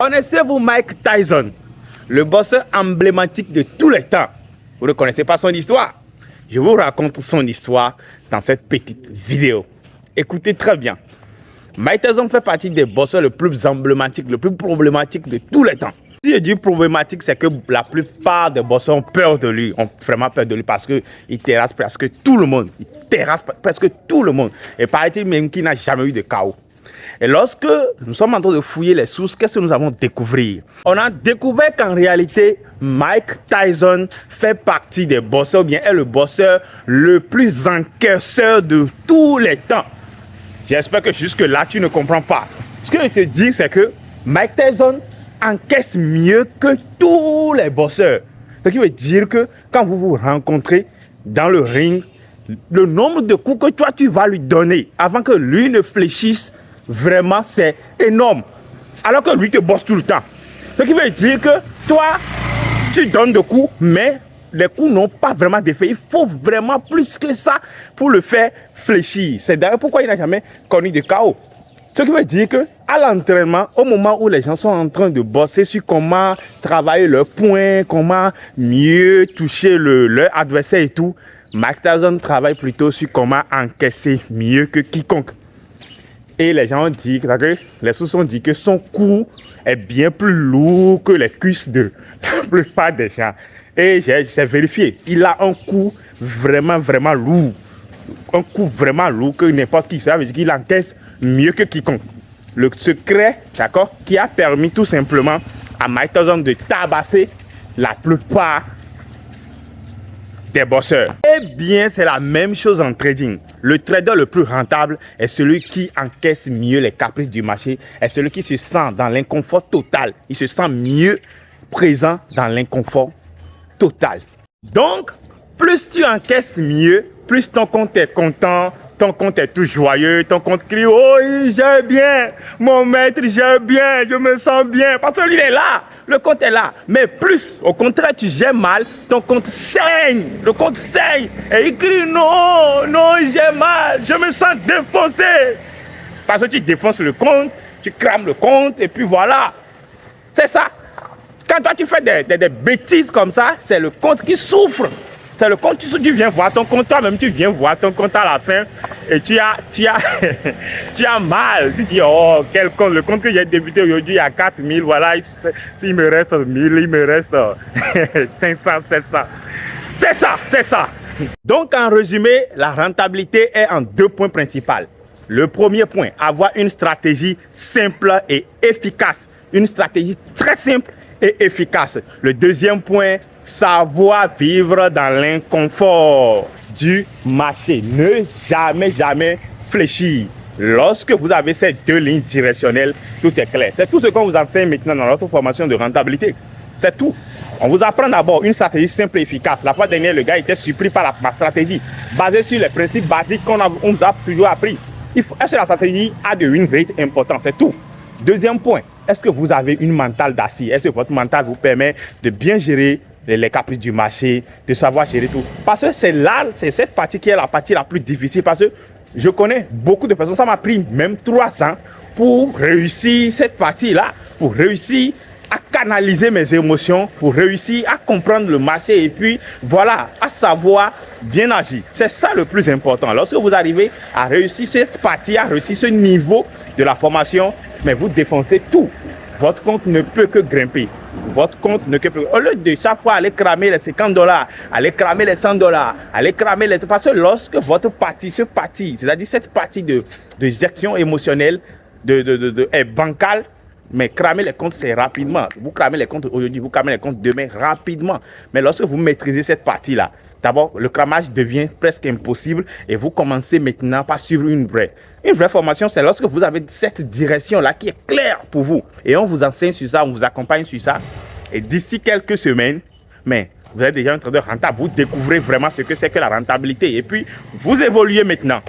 Connaissez-vous Mike Tyson, le boxeur emblématique de tous les temps? Vous ne connaissez pas son histoire? Je vous raconte son histoire dans cette petite vidéo. Écoutez très bien. Mike Tyson fait partie des boxeurs les plus emblématiques, les plus problématiques de tous les temps. Si je dis problématique, c'est que la plupart des boxeurs ont peur de lui, ont vraiment peur de lui parce qu'il terrasse presque tout le monde. Il terrasse presque tout le monde. Et paraît-il même qu'il n'a jamais eu de KO. Et lorsque nous sommes en train de fouiller les sources, qu'est-ce que nous avons découvert? On a découvert qu'en réalité, Mike Tyson fait partie des boxeurs, ou bien est le boxeur le plus encaisseur de tous les temps. J'espère que jusque-là, tu ne comprends pas. Ce que je te dis, c'est que Mike Tyson encaisse mieux que tous les boxeurs. Ce qui veut dire que quand vous vous rencontrez dans le ring, le nombre de coups que toi tu vas lui donner avant que lui ne fléchisse, vraiment c'est énorme. Alors que lui te bosse tout le temps. Ce qui veut dire que toi, tu donnes des coups, mais les coups n'ont pas vraiment d'effet. Il faut vraiment plus que ça pour le faire fléchir. C'est d'ailleurs pourquoi il n'a jamais connu de KO. Ce qui veut dire que à l'entraînement, au moment où les gens sont en train de bosser sur comment travailler leurs points, comment mieux toucher leur adversaire et tout, Mike Tyson travaille plutôt sur comment encaisser mieux que quiconque. Et les gens ont dit, les sources ont dit que son cou est bien plus lourd que les cuisses de la plupart des gens. Et j'ai vérifié, il a un cou vraiment lourd. Un coup vraiment lourd que n'importe qui. Ça veut dire qu'il encaisse mieux que quiconque. Le secret, d'accord, qui a permis tout simplement à Mike Tyson de tabasser la plupart des boxeurs. Eh bien, c'est la même chose en trading. Le trader le plus rentable est celui qui encaisse mieux les caprices du marché, est celui qui se sent dans l'inconfort total. Il se sent mieux présent dans l'inconfort total. Donc, plus tu encaisses mieux, plus ton compte est content, ton compte est tout joyeux, ton compte crie « Oh, j'ai bien, mon maître, j'ai bien, je me sens bien ». Parce que lui, il est là, le compte est là. Mais plus, au contraire, tu gères mal, ton compte saigne, le compte saigne. Et il crie « Non, non, j'ai mal, je me sens défoncé ». Parce que tu défonces le compte, tu crames le compte, et puis voilà. C'est ça. Quand toi, tu fais des bêtises comme ça, c'est le compte qui souffre. C'est le compte, tu viens voir ton compte, toi-même tu viens voir ton compte à la fin et tu as mal. Tu dis, oh, quel compte, le compte que j'ai débuté aujourd'hui à 4000, voilà, s'il me reste 1000, il me reste 500, 700. C'est ça. Donc en résumé, la rentabilité est en deux points principaux. Le premier point, avoir une stratégie simple et efficace. Une stratégie très simple et efficace. Le deuxième point, savoir vivre dans l'inconfort du marché. Ne jamais fléchir. Lorsque vous avez ces deux lignes directionnelles, tout est clair. C'est tout ce qu'on vous enseigne maintenant dans notre formation de rentabilité. C'est tout. On vous apprend d'abord une stratégie simple et efficace. La fois dernière, le gars était surpris par ma stratégie, basée sur les principes basiques qu'on vous a toujours appris. Est-ce que la stratégie a de win rate important? C'est tout. Deuxième point, est-ce que vous avez une mentale d'acier? Est-ce que votre mental vous permet de bien gérer les caprices du marché, de savoir gérer tout? Parce que c'est cette partie qui est la partie la plus difficile. Parce que je connais beaucoup de personnes, ça m'a pris même 3 ans pour réussir cette partie-là, pour réussir à canaliser mes émotions, pour réussir à comprendre le marché et puis voilà, à savoir bien agir. C'est ça le plus important. Lorsque vous arrivez à réussir cette partie, à réussir ce niveau de la formation, mais vous défoncez tout. Votre compte ne peut que grimper. Votre compte ne peut que... Au lieu de chaque fois aller cramer les $50, aller cramer les $100, aller cramer les... Parce que lorsque votre partie, c'est-à-dire cette partie de gestion émotionnelle est bancale, mais cramer les comptes, c'est rapidement. Vous cramez les comptes aujourd'hui, vous cramez les comptes demain rapidement. Mais lorsque vous maîtrisez cette partie-là, d'abord, le cramage devient presque impossible et vous commencez maintenant par suivre une vraie formation. C'est lorsque vous avez cette direction-là qui est claire pour vous. Et on vous enseigne sur ça, on vous accompagne sur ça. Et d'ici quelques semaines, mais vous êtes déjà un trader rentable. Vous découvrez vraiment ce que c'est que la rentabilité. Et puis, vous évoluez maintenant.